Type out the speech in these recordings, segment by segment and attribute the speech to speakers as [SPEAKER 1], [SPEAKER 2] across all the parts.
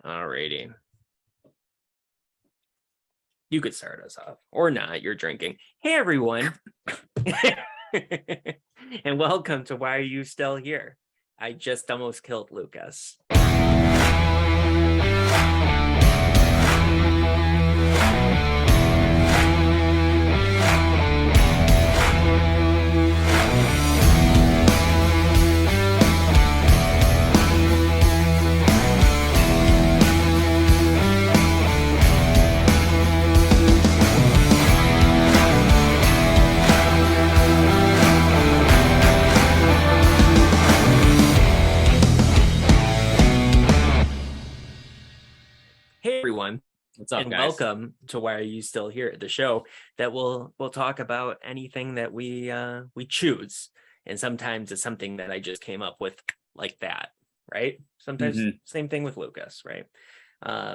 [SPEAKER 1] Alrighty. You could start us off or not. You're drinking. Hey, everyone. And welcome to Why Are You Still Here? I just almost killed Lucas. Hey everyone,
[SPEAKER 2] what's up,
[SPEAKER 1] and
[SPEAKER 2] guys?
[SPEAKER 1] welcome to Why Are You Still Here? The show that we'll talk about anything that we choose, and sometimes it's something that I just came up with like that, right? Sometimes same thing with Lucas, right?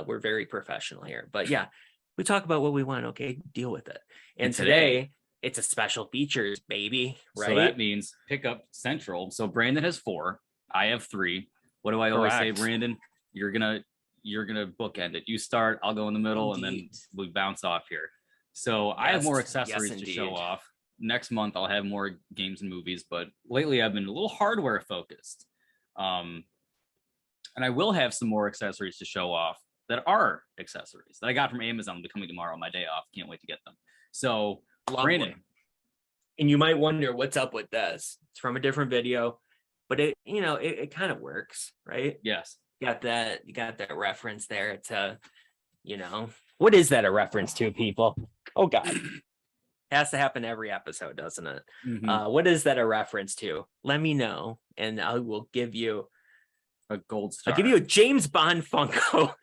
[SPEAKER 1] We're very professional here, but yeah, we talk about what we want. Okay, deal with it. And today it's a special features, baby. Right?
[SPEAKER 2] So that means pick up Central. So Brandon has 4, I have 3. What do I always say, Brandon? You're gonna bookend it. You start, I'll go in the middle, and then we bounce off here. So I have more accessories to show off. Next month I'll have more games and movies, but lately I've been a little hardware focused. And I will have some more accessories to show off that are accessories that I got from Amazon. They'll be coming tomorrow on my day off. Can't wait to get them. So Brandon.
[SPEAKER 1] And you might wonder what's up with this. It's from a different video, but it kind of works, right?
[SPEAKER 2] Yes.
[SPEAKER 1] You got that reference there to, what is that a reference to, people? Oh God. Has to happen every episode, doesn't it?
[SPEAKER 2] Mm-hmm.
[SPEAKER 1] What is that a reference to? Let me know, and I will give you
[SPEAKER 2] a gold star.
[SPEAKER 1] I'll give you a James Bond Funko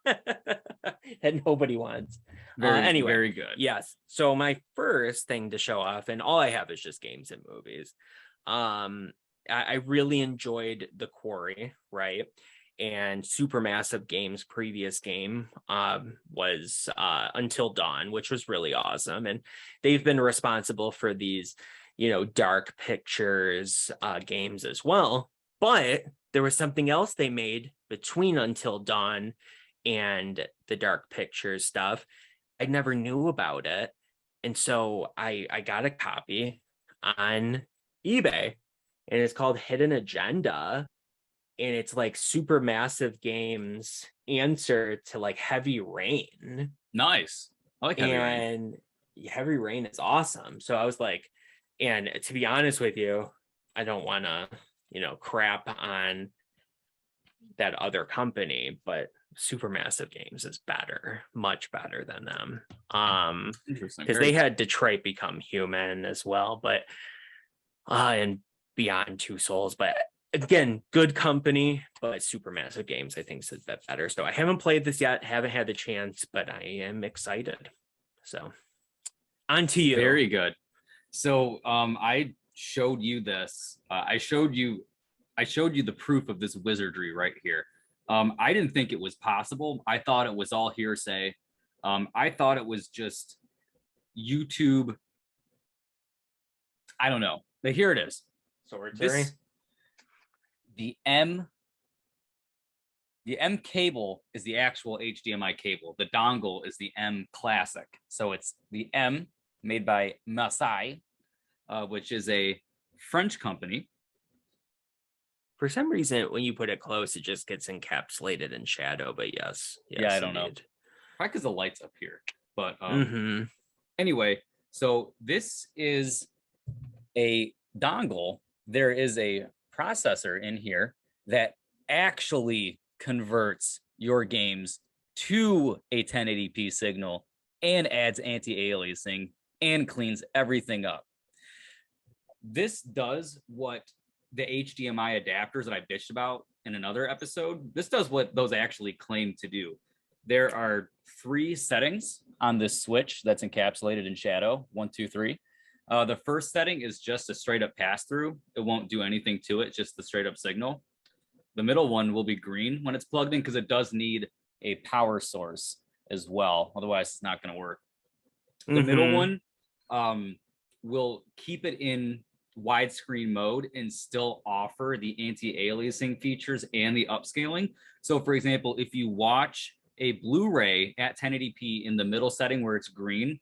[SPEAKER 1] that nobody wants. Anyway,
[SPEAKER 2] very good.
[SPEAKER 1] Yes. So my first thing to show off, and all I have is just games and movies. I really enjoyed The Quarry, right? And Supermassive Games' previous game was Until Dawn, which was really awesome. And they've been responsible for these, Dark Pictures games as well. But there was something else they made between Until Dawn and the Dark Pictures stuff. I never knew about it. And so I got a copy on eBay, and it's called Hidden Agenda. And it's like Supermassive Games' answer to like Heavy Rain.
[SPEAKER 2] Nice. I like Heavy Rain.
[SPEAKER 1] And Heavy Rain is awesome. So I was like, and to be honest with you, I don't want to, crap on that other company, but Supermassive Games is better, much better than them.
[SPEAKER 2] Interesting.
[SPEAKER 1] Because they had Detroit Become Human as well, but and Beyond Two Souls, but again, good company, but Supermassive Games, I think, is that better. So I haven't played this yet, haven't had the chance, but I am excited. So on to you.
[SPEAKER 2] Very good. So I showed you this. I showed you the proof of this wizardry right here. I didn't think it was possible. I thought it was all hearsay. I thought it was just YouTube. I don't know. But here it is.
[SPEAKER 1] Sorcery.
[SPEAKER 2] The M cable is the actual HDMI cable. The dongle is the M Classic. So it's the M made by Masai, which is a French company.
[SPEAKER 1] For some reason, when you put it close, it just gets encapsulated in shadow. But yes,
[SPEAKER 2] I don't know. Probably because the light's up here. But
[SPEAKER 1] mm-hmm.
[SPEAKER 2] Anyway, so this is a dongle. There is a processor in here that actually converts your games to a 1080p signal and adds anti-aliasing and cleans everything up. This does what the HDMI adapters that I bitched about in another episode, this does what those actually claim to do. There are 3 settings on this switch that's encapsulated in shadow. 1, 2, 3. The first setting is just a straight up pass through. It won't do anything to it, just the straight up signal. The middle one will be green when it's plugged in because it does need a power source as well. Otherwise, it's not going to work. The middle one will keep it in widescreen mode and still offer the anti-aliasing features and the upscaling. So for example, if you watch a Blu-ray at 1080p in the middle setting where it's green,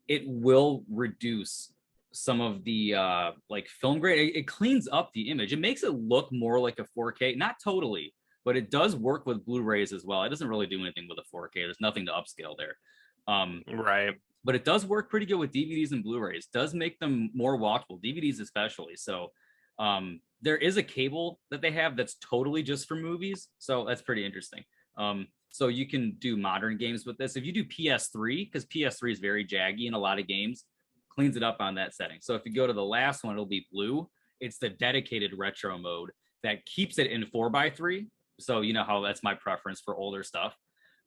[SPEAKER 2] it will reduce some of the like film grade. It cleans up the image. It makes it look more like a 4K, not totally, but it does work with Blu-rays as well. It doesn't really do anything with a 4K. There's nothing to upscale there.
[SPEAKER 1] Right.
[SPEAKER 2] But it does work pretty good with DVDs and Blu-rays. Does make them more watchable, DVDs especially. So there is a cable that they have that's totally just for movies. So that's pretty interesting. So you can do modern games with this. If you do PS3, because PS3 is very jaggy in a lot of games, cleans it up on that setting. So if you go to the last one, it'll be blue. It's the dedicated retro mode that keeps it in 4:3. So you know how that's my preference for older stuff,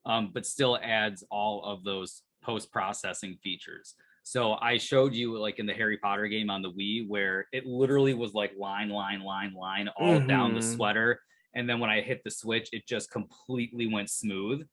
[SPEAKER 2] but still adds all of those post-processing features. So I showed you like in the Harry Potter game on the Wii where it literally was like line all down the sweater. And then when I hit the switch, it just completely went smooth.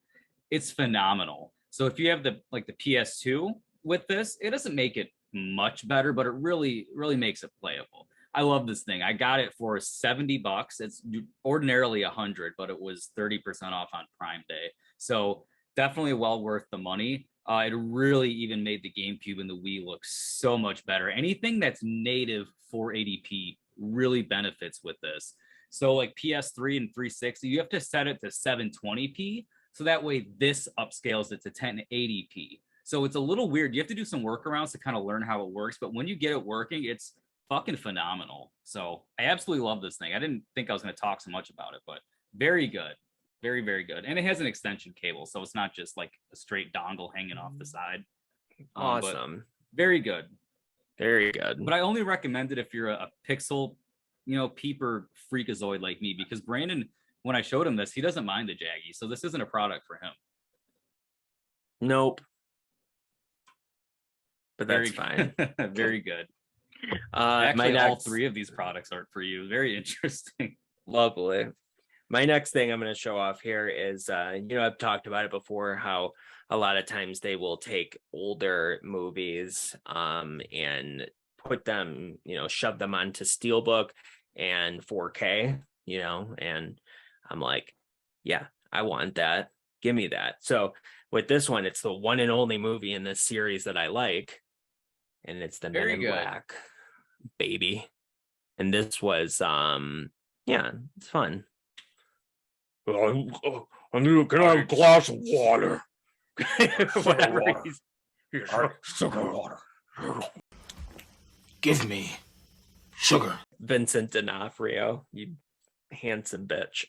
[SPEAKER 2] It's phenomenal. So if you have the PS2 with this, it doesn't make it much better, but it really makes it playable. I love this thing. I got it for $70. It's ordinarily $100, but it was 30% off on Prime Day. So definitely well worth the money. It really even made the GameCube and the Wii look so much better. Anything that's native 480p really benefits with this. So like PS3 and 360, you have to set it to 720p. So that way this upscales it to 1080p. So it's a little weird. You have to do some workarounds to kind of learn how it works. But when you get it working, it's fucking phenomenal. So I absolutely love this thing. I didn't think I was going to talk so much about it, but very good. Very, very good. And it has an extension cable, so it's not just like a straight dongle hanging off the side.
[SPEAKER 1] Awesome.
[SPEAKER 2] Very good.
[SPEAKER 1] Very good.
[SPEAKER 2] But I only recommend it if you're a pixel, peeper freakazoid like me, because Brandon, when I showed him this, he doesn't mind the jaggy. So this isn't a product for him.
[SPEAKER 1] Nope. But that's fine.
[SPEAKER 2] Very good.
[SPEAKER 1] Actually,
[SPEAKER 2] all three of these products aren't for you. Very interesting.
[SPEAKER 1] Lovely. My next thing I'm going to show off here is, I've talked about it before, how a lot of times they will take older movies and put them, shove them onto Steelbook and 4K, and I'm like, yeah, I want that. Give me that. So with this one, it's the one and only movie in this series that I like, and it's the Men in Black, baby. And this was, it's fun.
[SPEAKER 3] I need can I have a glass of water?
[SPEAKER 1] Whatever.
[SPEAKER 3] Sugar water. Give me sugar.
[SPEAKER 1] Vincent D'Onofrio, you handsome bitch.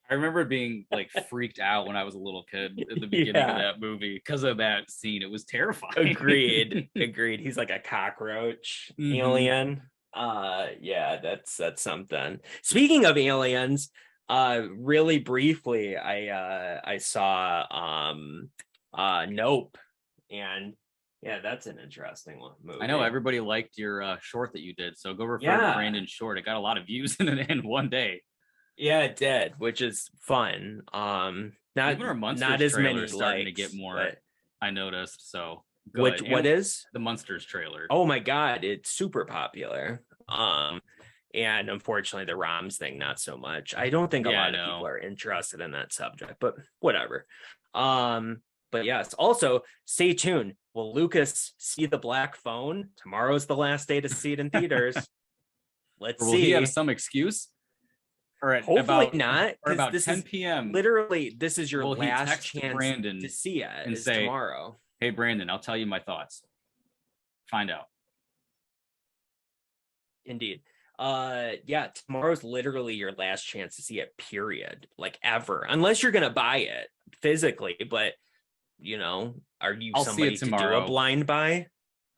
[SPEAKER 2] I remember being like freaked out when I was a little kid at the beginning of that movie because of that scene. It was terrifying.
[SPEAKER 1] Agreed. He's like a cockroach alien. That's something. Speaking of aliens, really briefly, I saw Nope, and that's an interesting movie.
[SPEAKER 2] I know everybody liked your short that you did, so go refer to Brandon's short. It got a lot of views in one day.
[SPEAKER 1] Yeah, it did, which is fun. Not as many
[SPEAKER 2] starting to get more.
[SPEAKER 1] But...
[SPEAKER 2] I noticed. So
[SPEAKER 1] what is
[SPEAKER 2] the Munsters trailer?
[SPEAKER 1] Oh my god, it's super popular. And unfortunately, the ROMs thing, not so much. I don't think a lot of people are interested in that subject, but whatever. But yes, also stay tuned. Will Lucas see the Black Phone? Tomorrow's the last day to see it in theaters. Let's see.
[SPEAKER 2] Will he have some excuse?
[SPEAKER 1] Hopefully not.
[SPEAKER 2] Or about 10 p.m.
[SPEAKER 1] Literally, this is your last chance
[SPEAKER 2] Brandon
[SPEAKER 1] to see it.
[SPEAKER 2] And say,
[SPEAKER 1] tomorrow.
[SPEAKER 2] Hey, Brandon, I'll tell you my thoughts. Find out.
[SPEAKER 1] Indeed. Tomorrow's literally your last chance to see it, period. Like ever. Unless you're gonna buy it physically, but are you somebody to do a blind buy?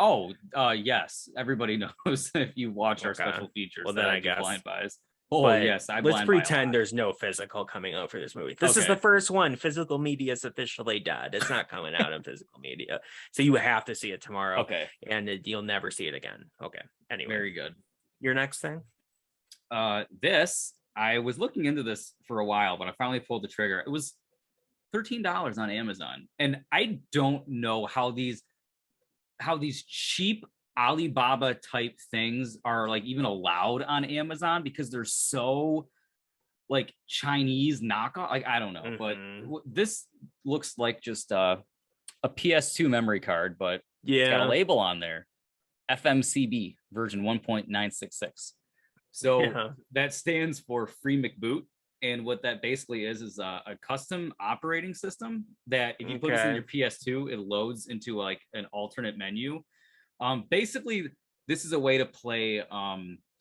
[SPEAKER 2] Oh, yes. Everybody knows if you watch our special features.
[SPEAKER 1] Well, then I guess
[SPEAKER 2] blind buys.
[SPEAKER 1] Oh, yes. Let's pretend there's no physical coming out for this movie. This is the first one. Physical media is officially dead. It's not coming out in physical media. So you have to see it tomorrow.
[SPEAKER 2] Okay.
[SPEAKER 1] And you'll never see it again. Okay. Anyway.
[SPEAKER 2] Very good.
[SPEAKER 1] Your next thing?
[SPEAKER 2] I was looking into this for a while, but I finally pulled the trigger. It was $13 on Amazon. And I don't know how these cheap Alibaba type things are like even allowed on Amazon because they're so like Chinese knockoff. Like I don't know, but this looks like just a PS2 memory card, but it's got a
[SPEAKER 1] Yeah.
[SPEAKER 2] label on there, FMCB version 1.966. So
[SPEAKER 1] Yeah.
[SPEAKER 2] that stands for Free McBoot. And what that basically is a custom operating system that if you put this in your PS2, it loads into like an alternate menu. Basically, this is a way to play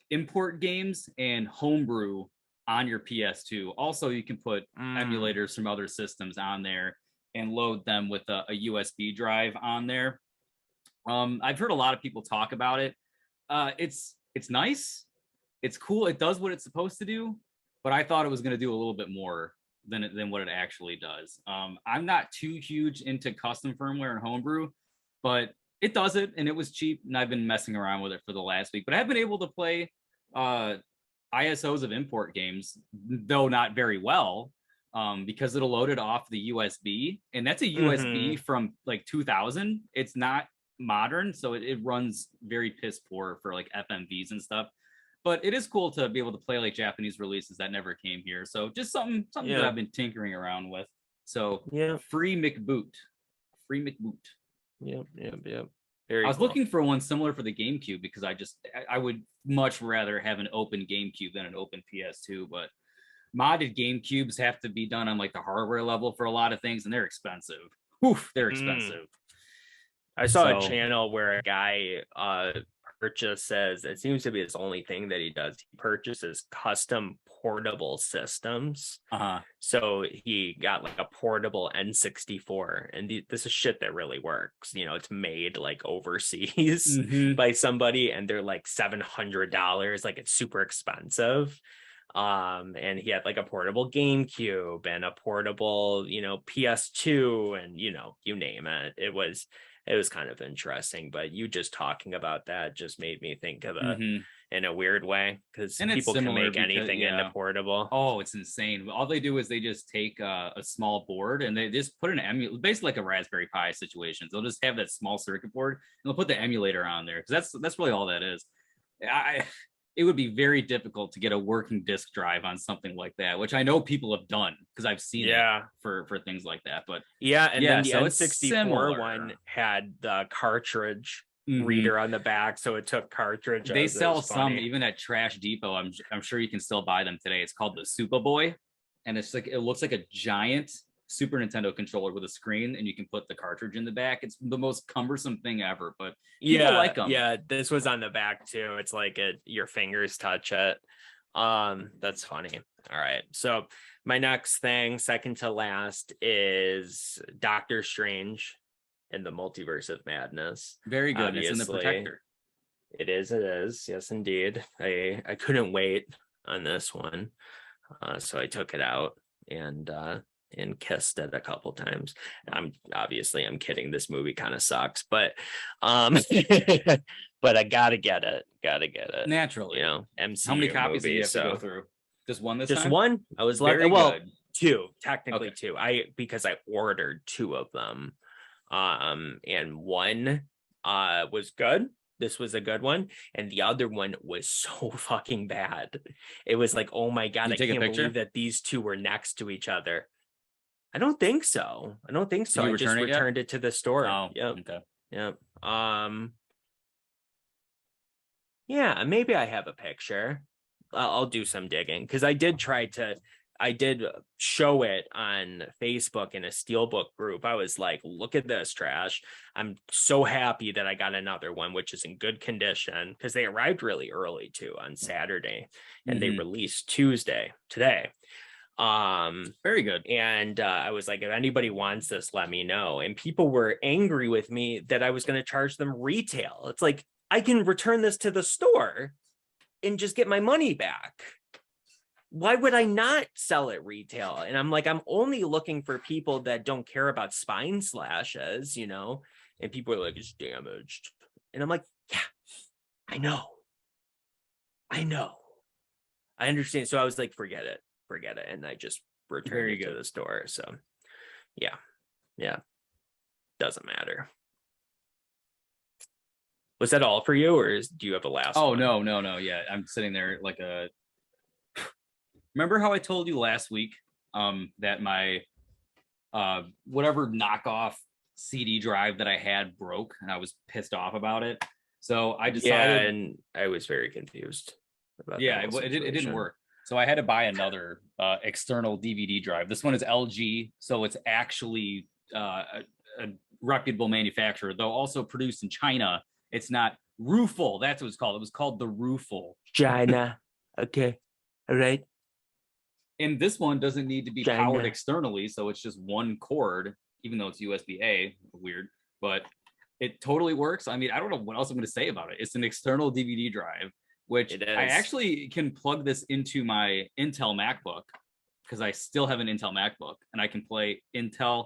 [SPEAKER 2] import games and homebrew on your PS2. Also, you can put emulators from other systems on there and load them with a USB drive on there. I've heard a lot of people talk about it. It's nice. It's cool. It does what it's supposed to do, but I thought it was going to do a little bit more than what it actually does. I'm not too huge into custom firmware and homebrew, but it does it, and it was cheap, and I've been messing around with it for the last week. But I've been able to play ISOs of import games, though not very well, because it'll load it off the USB, and that's a USB from like 2000. It's not modern, so it runs very piss poor for like FMVs and stuff. But it is cool to be able to play like Japanese releases that never came here. So just something that I've been tinkering around with. So Free McBoot.
[SPEAKER 1] Yep.
[SPEAKER 2] I was looking for one similar for the GameCube because I would much rather have an open GameCube than an open PS2. But modded GameCubes have to be done on like the hardware level for a lot of things, and they're expensive. Oof, they're expensive.
[SPEAKER 1] I saw a channel where a guy purchases, it seems to be his only thing that he does. He purchases custom portable systems. So he got like a portable N64, and this is shit that really works. You know, it's made like overseas by somebody, and they're like $700. Like it's super expensive. And he had like a portable GameCube and a portable, PS2, and you name it. It was kind of interesting, but you just talking about that just made me think of it in a weird way, because people can make anything into portable.
[SPEAKER 2] Oh, it's insane. All they do is they just take a small board and they just put an emulator, basically like a Raspberry Pi situation. They'll just have that small circuit board and they'll put the emulator on there, because that's really all that is. It would be very difficult to get a working disk drive on something like that, which I know people have done because I've seen it for things like that. But
[SPEAKER 1] then the N64 one had the cartridge reader on the back, so it took cartridge.
[SPEAKER 2] They sell some even at Trash Depot. I'm sure you can still buy them today. It's called the Super Boy, and it looks like a giant Super Nintendo controller with a screen, and you can put the cartridge in the back. It's the most cumbersome thing ever, but people like them.
[SPEAKER 1] Yeah, this was on the back too. It's like your fingers touch it. That's funny. All right, so my next thing, second to last, is Doctor Strange in the Multiverse of Madness.
[SPEAKER 2] Very good. Obviously. It's in the Protector.
[SPEAKER 1] It is. Yes, indeed. I couldn't wait on this one, so I took it out and kissed it a couple times. I'm kidding. This movie kind of sucks, but but I gotta get it.
[SPEAKER 2] Naturally.
[SPEAKER 1] MCU.
[SPEAKER 2] How many copies
[SPEAKER 1] movie,
[SPEAKER 2] do you have to go through? Just one this time?
[SPEAKER 1] Just one. I was like, two, technically
[SPEAKER 2] Okay.
[SPEAKER 1] two. Because I ordered two of them. And one was good. This was a good one, and the other one was so fucking bad. It was like, oh my god, I can't believe that these two were next to each other. I don't think so. I just returned it to the store.
[SPEAKER 2] Oh,
[SPEAKER 1] yep.
[SPEAKER 2] Okay.
[SPEAKER 1] Yep. Yeah, maybe I have a picture. I'll do some digging, because I did show it on Facebook in a Steelbook group. I was like, look at this trash. I'm so happy that I got another one, which is in good condition, because they arrived really early too on Saturday, and they released Tuesday, today.
[SPEAKER 2] Very good.
[SPEAKER 1] And I was like, if anybody wants this, let me know. And people were angry with me that I was going to charge them retail. It's like, I can return this to the store and just get my money back. Why would I not sell it retail? And I'm like, I'm only looking for people that don't care about spine slashes, and people are like, it's damaged. And I'm like, yeah, I know. I understand. So I was like, forget it. And I just returned it to the store. So yeah. Doesn't matter. Was that all for you, or do you have a last
[SPEAKER 2] Oh
[SPEAKER 1] one?
[SPEAKER 2] no. Yeah, I'm sitting there like a. Remember how I told you last week that my whatever knockoff CD drive that I had broke and I was pissed off about it. So I
[SPEAKER 1] Yeah,
[SPEAKER 2] decided,
[SPEAKER 1] and I was very confused about
[SPEAKER 2] yeah,
[SPEAKER 1] that whole
[SPEAKER 2] it didn't
[SPEAKER 1] situation.
[SPEAKER 2] work. So I had to buy another external DVD drive. This one is LG, so it's actually a reputable manufacturer, though also produced in China. It's not Rufel. That's what it's called. It was called the Rufel.
[SPEAKER 1] China. Okay. All right.
[SPEAKER 2] And this one doesn't need to be
[SPEAKER 1] China.
[SPEAKER 2] powered externally, so it's just one cord, even though it's USB-A. Weird, but it totally works. I mean, I don't know what else I'm going to say about it. It's an external DVD drive, which
[SPEAKER 1] It
[SPEAKER 2] I
[SPEAKER 1] is.
[SPEAKER 2] actually can plug this into my Intel MacBook because I still have an Intel MacBook and I can play Intel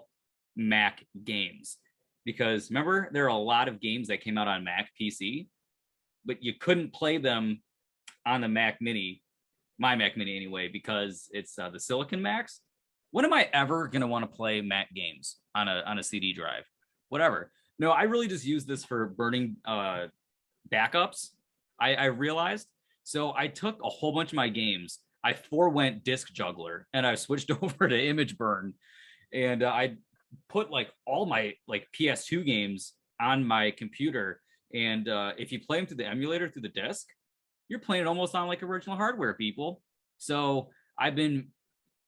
[SPEAKER 2] Mac games. Because remember, there are a lot of games that came out on Mac PC, but you couldn't play them on the Mac Mini, my Mac Mini anyway, because it's the Silicon Macs. When am I ever going to want to play Mac games on a CD drive? Whatever. No, I really just use this for burning backups. I realized. So I took a whole bunch of my games. I forwent Disk Juggler and I switched over to Image Burn, and I put like all my like PS2 games on my computer. And if you play them through the emulator through the disk, you're playing it almost on like original hardware, people. So I've been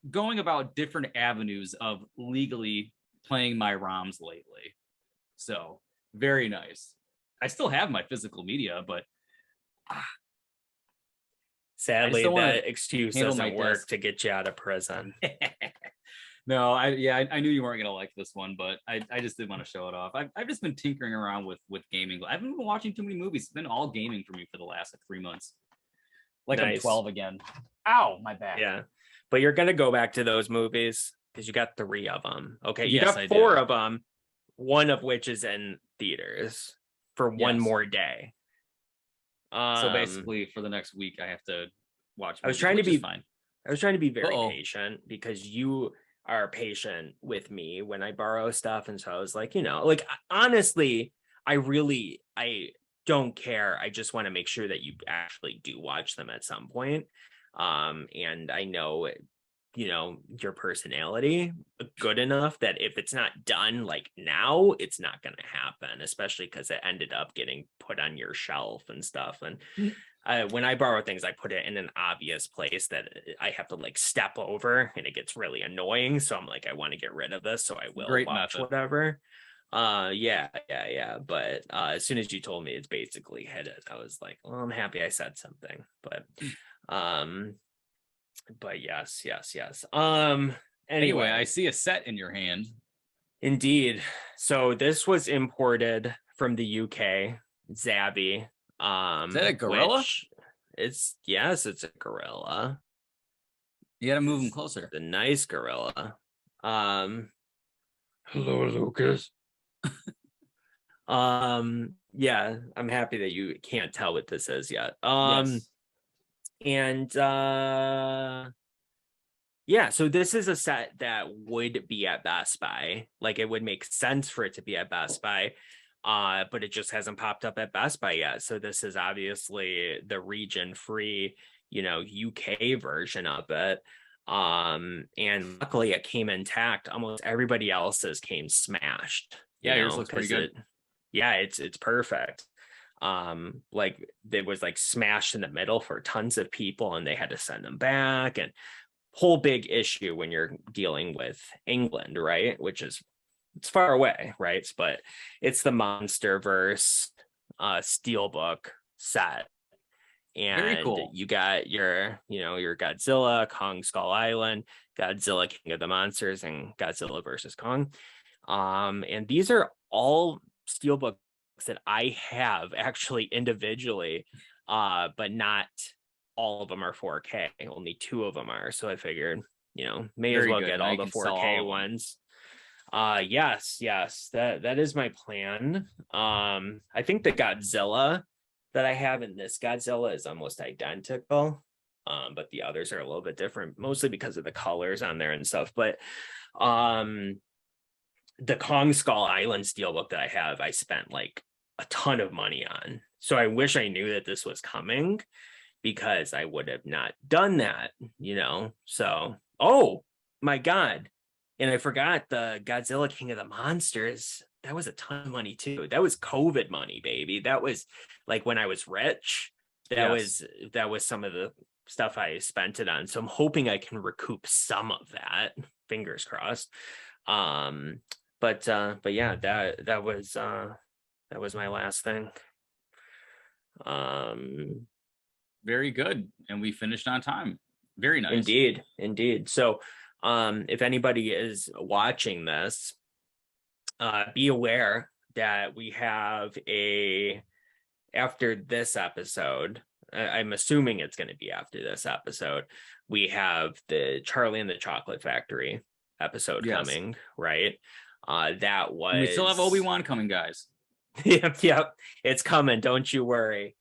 [SPEAKER 2] going about different avenues of legally playing my ROMs lately. So very nice. I still have my physical media, but
[SPEAKER 1] Sadly,
[SPEAKER 2] don't wanna
[SPEAKER 1] that excuse
[SPEAKER 2] handle my
[SPEAKER 1] doesn't work
[SPEAKER 2] desk.
[SPEAKER 1] to get you out of prison.
[SPEAKER 2] no, I knew you weren't gonna like this one, but I just did want to show it off. I've just been tinkering around with gaming. I haven't been watching too many movies. It's been all gaming for me for the last like 3 months. Like I'm
[SPEAKER 1] Nice.
[SPEAKER 2] 12 again. Ow, my back.
[SPEAKER 1] Yeah. But you're going to go back to those movies because you got 3 of them. Okay. You
[SPEAKER 2] Yes,
[SPEAKER 1] got
[SPEAKER 2] I
[SPEAKER 1] 4
[SPEAKER 2] do.
[SPEAKER 1] of them, one of which is in theaters for one
[SPEAKER 2] Yes.
[SPEAKER 1] more day.
[SPEAKER 2] So basically, for the next week, I have to watch.
[SPEAKER 1] I was
[SPEAKER 2] movies,
[SPEAKER 1] trying to
[SPEAKER 2] which is
[SPEAKER 1] be
[SPEAKER 2] fine.
[SPEAKER 1] I was trying to be very
[SPEAKER 2] Uh-oh.
[SPEAKER 1] patient because you are patient with me when I borrow stuff. And so I was like, like honestly, I don't care. I just want to make sure that you actually do watch them at some point. And I know, your personality good enough that if it's not done like now, it's not going to happen, especially because it ended up getting put on your shelf and stuff. And when I borrow things, I put it in an obvious place that I have to like step over and it gets really annoying. So I'm like, I want to get rid of this. So I will
[SPEAKER 2] Great
[SPEAKER 1] watch
[SPEAKER 2] method.
[SPEAKER 1] whatever. Yeah. But as soon as you told me it's basically hit it, I was like, well, I'm happy I said something. But yes.
[SPEAKER 2] Anyway, I see a set in your hand.
[SPEAKER 1] Indeed. So this was imported from the UK, Zabby.
[SPEAKER 2] Is that a gorilla?
[SPEAKER 1] It's a gorilla.
[SPEAKER 2] You got to move him closer.
[SPEAKER 1] The nice gorilla.
[SPEAKER 3] Hello, Lucas.
[SPEAKER 1] Yeah, I'm happy that you can't tell what this is yet.
[SPEAKER 2] Yes.
[SPEAKER 1] And yeah, so this is a set that would be at Best Buy. Like it would make sense for it to be at Best Buy. But it just hasn't popped up at Best Buy yet. So this is obviously the region free, UK version of it. And luckily it came intact. Almost everybody else's came smashed.
[SPEAKER 2] Yeah, yours looks pretty good.
[SPEAKER 1] It's perfect. Like it was like smashed in the middle for tons of people and they had to send them back, and whole big issue when you're dealing with England, right? Which is, it's far away, right? But it's the Monsterverse Steelbook set. And
[SPEAKER 2] Very cool.
[SPEAKER 1] you got your Godzilla, Kong Skull Island, Godzilla King of the Monsters, and Godzilla versus Kong. And these are all Steelbooks that I have actually individually, but not all of them are 4K. Only 2 of them are. So I figured, may as
[SPEAKER 2] Very
[SPEAKER 1] well
[SPEAKER 2] good.
[SPEAKER 1] get
[SPEAKER 2] Now
[SPEAKER 1] all
[SPEAKER 2] you
[SPEAKER 1] the
[SPEAKER 2] can sell all
[SPEAKER 1] 4K
[SPEAKER 2] of them.
[SPEAKER 1] ones. Yes, that is my plan. I think the Godzilla that I have in this Godzilla is almost identical, but the others are a little bit different, mostly because of the colors on there and stuff. But the Kong Skull Island Steelbook that I have, I spent like a ton of money on. So I wish I knew that this was coming, because I would have not done that, So, oh my God. And I forgot the Godzilla King of the Monsters. That was a ton of money too. That was COVID money, baby. That was like when I was rich. That was some of the stuff I spent it on. So I'm hoping I can recoup some of that. Fingers crossed. But yeah, that was my last thing.
[SPEAKER 2] Very good. And we finished on time. Very nice.
[SPEAKER 1] Indeed. So if anybody is watching this, be aware that we have after this episode, I'm assuming it's going to be after this episode, we have the Charlie and the Chocolate Factory episode coming, right?
[SPEAKER 2] We still have Obi-Wan coming, guys.
[SPEAKER 1] Yep, it's coming. Don't you worry.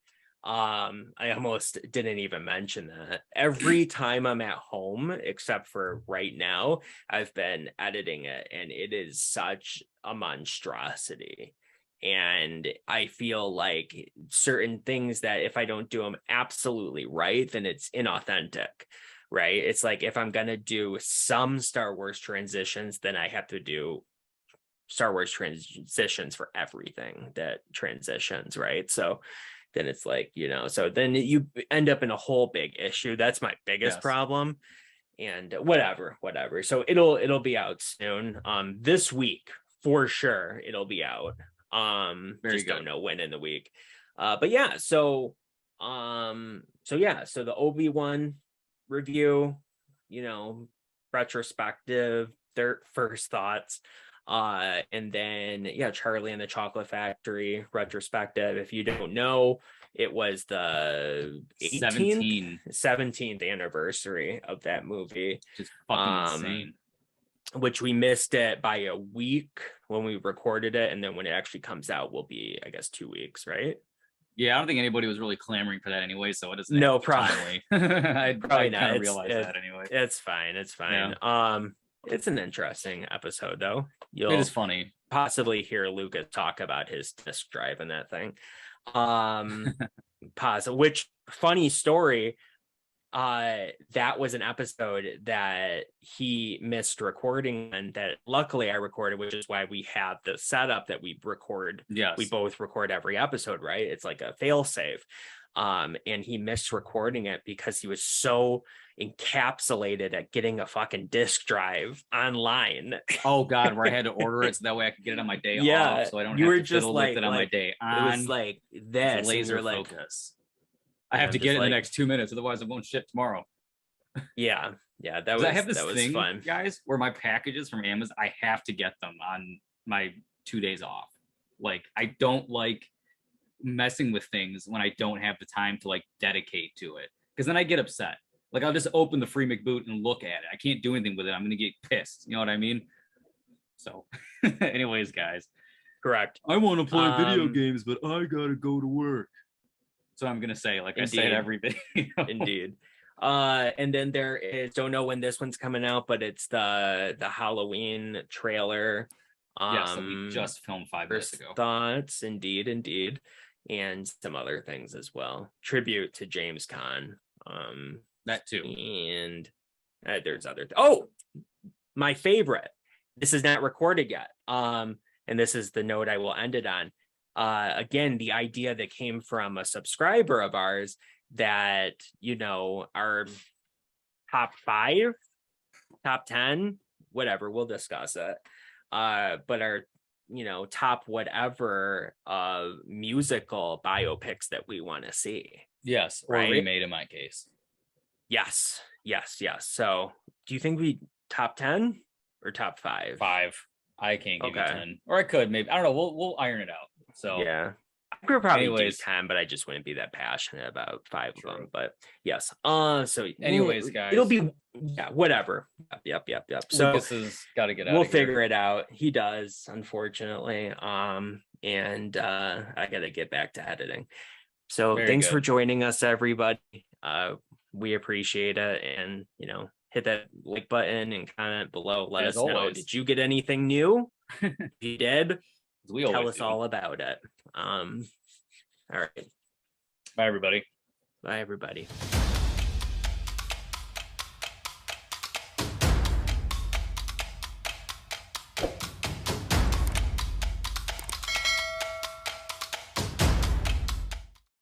[SPEAKER 1] I almost didn't even mention that. Every time I'm at home, except for right now, I've been editing it, and it is such a monstrosity. And I feel like certain things that if I don't do them absolutely right, then it's inauthentic, right? It's like if I'm going to do some Star Wars transitions, then I have to do Star Wars transitions for everything that transitions, right? So then it's like, so then you end up in a whole big issue. That's my biggest problem. And whatever. So it'll be out soon. This week for sure it'll be out. Just don't know when in the week. But yeah, so the Obi-Wan review, retrospective, their first thoughts. And then Charlie and the Chocolate Factory retrospective. If you don't know, it was the 17th anniversary of that movie.
[SPEAKER 2] Just fucking insane.
[SPEAKER 1] Which we missed it by a week when we recorded it, and then when it actually comes out will be, I guess, 2 weeks, right?
[SPEAKER 2] Yeah, I don't think anybody was really clamoring for that anyway, so it doesn't.
[SPEAKER 1] No, probably.
[SPEAKER 2] I'd probably kind of realize that anyway.
[SPEAKER 1] It's fine. Yeah. It's an interesting episode, though.
[SPEAKER 2] It is funny.
[SPEAKER 1] Possibly hear Lucas talk about his disk drive and that thing. Which funny story. That was an episode that he missed recording, and that luckily I recorded, which is why we have the setup that we record.
[SPEAKER 2] Yes.
[SPEAKER 1] We both record every episode, right? It's like a fail safe. And he missed recording it because he was so encapsulated at getting a fucking disk drive online.
[SPEAKER 2] Oh God, where I had to order it so that way I could get it on my day off, so I don't have to fiddle with it on my day on.
[SPEAKER 1] It was like this
[SPEAKER 2] laser focus. I have to get it in the next 2 minutes, otherwise it won't ship tomorrow.
[SPEAKER 1] Yeah, that was.
[SPEAKER 2] I have this thing,
[SPEAKER 1] fun,
[SPEAKER 2] guys, where my packages from Amazon, I have to get them on my 2 days off. Like, I don't like messing with things when I don't have the time to like dedicate to it, because then I get upset. Like, I'll just open the free McBoot and look at it. I can't do anything with it. I'm gonna get pissed. You know what I mean? So, anyways, guys.
[SPEAKER 1] Correct.
[SPEAKER 2] I want to play video games, but I gotta go to work. So I'm gonna say, like,
[SPEAKER 1] Indeed.
[SPEAKER 2] I say it every video.
[SPEAKER 1] Indeed. And then there is, don't know when this one's coming out, but it's the Halloween trailer.
[SPEAKER 2] So we just filmed 5 minutes ago.
[SPEAKER 1] Thoughts, indeed, and some other things as well. Tribute to James Caan.
[SPEAKER 2] That too.
[SPEAKER 1] And there's other. My favorite. This is not recorded yet. And this is the note I will end it on. Again, the idea that came from a subscriber of ours that, our top 5, top 10, whatever, we'll discuss it. But our, top whatever musical biopics that we want to see.
[SPEAKER 2] Yes, or
[SPEAKER 1] right?
[SPEAKER 2] remade in my case.
[SPEAKER 1] Yes. So do you think we top 10 or top 5?
[SPEAKER 2] 5. I can't give you 10. Or I could, maybe. I don't know. We'll iron it out. So
[SPEAKER 1] yeah, I could probably do 10, but I just wouldn't be that passionate about 5 of them. But yes. So
[SPEAKER 2] anyways, guys,
[SPEAKER 1] it'll be whatever. Yep. So
[SPEAKER 2] Lucas has got to get out.
[SPEAKER 1] We'll figure it out. He does, unfortunately. And I got to get back to editing. So thanks for joining us, everybody. We appreciate it, and hit that like button and comment below. Let us know. Did you get anything new? If you did, tell us all about it. All right.
[SPEAKER 2] Bye, everybody.
[SPEAKER 1] Bye, everybody.